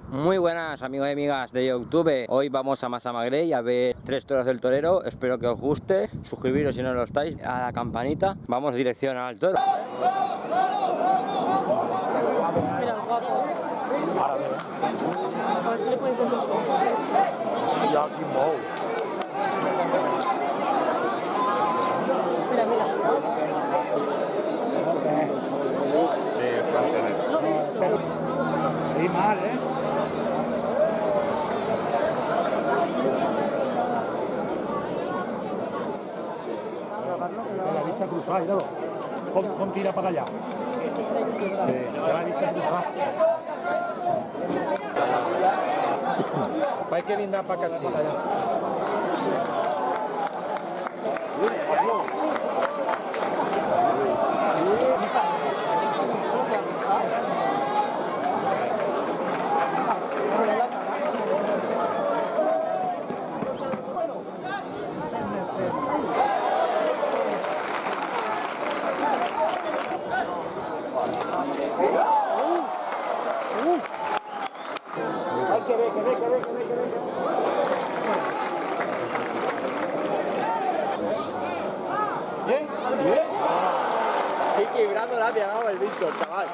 Muy buenas amigos y amigas de YouTube. Hoy vamos a Massamagrell a ver 3 toros del torero. Espero que os guste. Suscribiros si no lo estáis, a la campanita. Vamos dirección al toro. Mira, el guapo. A ver si le puedes ver los ojos. Hòstia, quin bou. Mira, mira. Franceses. Sí, mal, La vista cruzada, míralo. Com tira per allà. Sí, la vista cruzada. Hay que lindar para acá, sí. Hay que ver. Bien. Estoy quebrando la pegado el Víctor, chaval.